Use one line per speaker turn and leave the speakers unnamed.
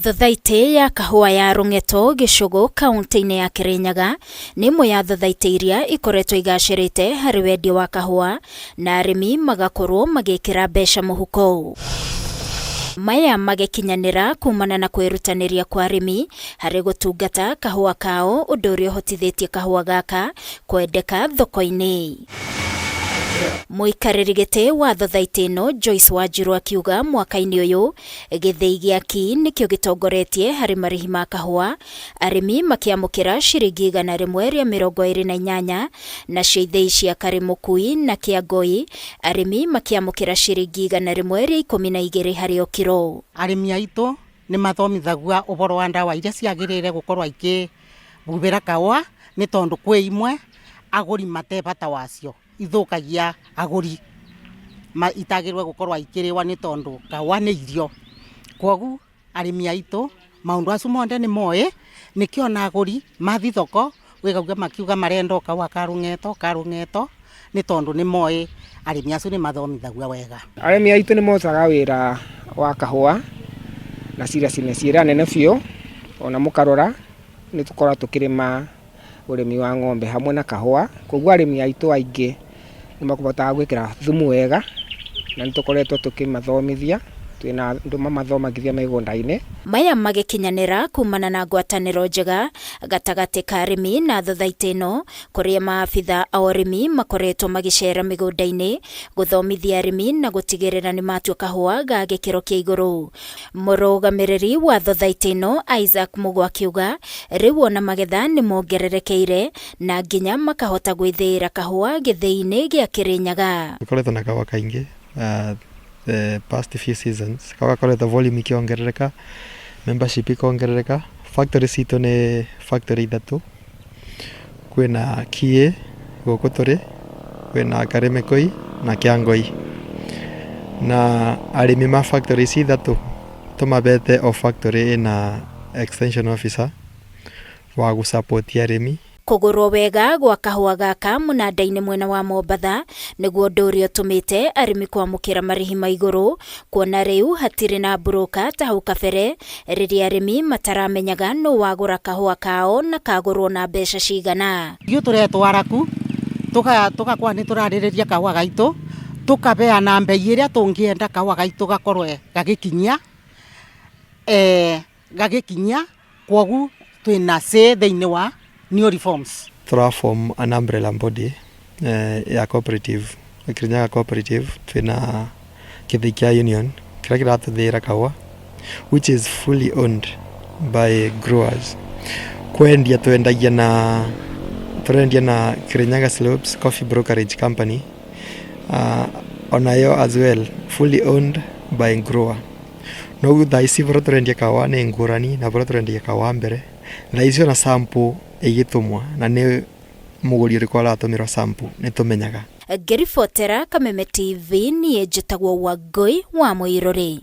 Thothaitĩ ya kahũa ya Rungeto Gĩcũgũ kaunti-inĩ ya Kirinyaga nĩ imwe ya thothaitĩ iria ikoretwo igacĩrĩte harĩ wendia wa kahũa na arĩmi magakorwo magĩkĩra mbeca mũhuko. Maya magĩkinyanĩra kumana na kwĩrutanĩria kwa arĩmi harĩ gũtungata kahũa kao, ũndũ ũrĩa ũhotithĩtie kahũa gaka kwendeka thoko-inĩ. Mũikarĩri gĩtĩ wa thothaitĩ ĩno Joyce Wanjiru akiuga mwaka-inĩ ũyũ gĩthĩi gĩaki nĩkĩo gĩtongoretie harĩ marĩhi ma kahũa, arĩmi makĩamũkĩra ciringi 128 nacio ithĩi cia Karimũkui na Kĩangũi arĩmi makĩamũkĩra ciringi 112 harĩ o kiro.
Arĩmi aitũ nĩ mathomithagua ũhoro wa ndawa iria ciagĩrĩire gũkorwo ikĩhuhĩra kahũa, nĩ tondũ kwĩ imwe agũri mate bata wacio, ithukagia agũri itagĩrĩirwo gũkorwo ikĩrĩwa nĩ tondũ kahũa nĩ irio. Kwoguo arĩmi aitũ maũndũ acio mothe nĩ moĩ, nĩkĩo na agũri mathi thoko wĩgauga makiuga marenda kahũa ka Rungeto nĩ tondũ nĩ moĩ arĩmi acio nĩ mathomithagua wega.
Arĩmi aitũ nĩ mocaga wĩra wa kahũa na ciira nene biũ, ona mũkarora nĩ tũkorwo tũkĩrĩma ũrĩmi wa ng'ombe hamwe na kahũa. Koguo arĩmi aitũ aingĩ nĩ makobotaga gwĩkĩra thumu wega na nĩ tũkoretwo tũkĩmathomithia, twĩna andũ mamathomagithia mĩgũnda-inĩ.
Maya magĩkinyanĩra kumana na ngwatanĩro njega gatagatĩ ka arĩmi na thothaitĩ ĩno, kũrĩa maabitha a ũrĩmi makoretwo magĩcera mĩgũnda-inĩ gũthomithia arĩmi na gũtigĩrĩra nĩ matua kahũa ga gĩkĩro kĩa igũrũ. Mũrũgamĩrĩri wa thothaitĩ ĩno Isaac Mũgũ akiuga rĩu ona magetha nĩ mongererekeire na nginya makahota gwĩthĩĩra kahũa gĩthĩi-inĩ gĩa Kirinyaga.
Tũkoretwo na kahũa kaingĩ the past few seasons, kakoretwo volume ikiongerereka, membership ikiongerereka. Factory citũ nĩ factory ithatũ, kwĩna Kiĩ gũkũ tũrĩ, kwĩna Karimũkui na Kĩangũi, na arĩmi ma factory ici ithatũ tũmabete o factory ĩna extension officer wa gũsupport arĩmi.
Kũgũrwo wega gwa kahũa gaka mũnanda-inĩ mwena wa Mombatha nĩguo ũndũ ũrĩa ũtũmĩte arĩmi kwamũkĩra marĩhi ma igũrũ, kuona rĩu hatirĩ na broker ta hau kabere rĩrĩa arĩmi mataramenyaga nũ wagũra kahũa kao na kagũrwo na mbeca cigana.
Ithuĩ tũretwara ku tũgakorwo nĩ tũrarĩrĩria kahũa gaitũ, tũkabeana mbei ĩrĩa tũngĩenda kahũa gaitũ gakorwo gagĩkinyia. Kwoguo twĩna say thĩinĩ wa new reforms.
Tũraform an umbrella body ya cooperative, Kirinyaga cooperative, twĩna gĩthĩi kĩa union kĩrĩa kĩratũthĩĩra kahũa, which is fully owned by growers. Kwendia twendagia na Kirinyaga Slopes Coffee Brokerage Company, onayo as well fully owned by grower. No thaa ici bora tũrendia kahũa nĩ ngũrani na bora tũrendia kahũa mbere, thaa ici ona sample ĩgĩtũmwa na nĩ mũgũri ũrĩkũ aratũmĩra sample nĩ tũmenyaga.
Ngĩribotera Kameme TV niĩ njĩtagwo Wangũi wa Mũirũrĩ.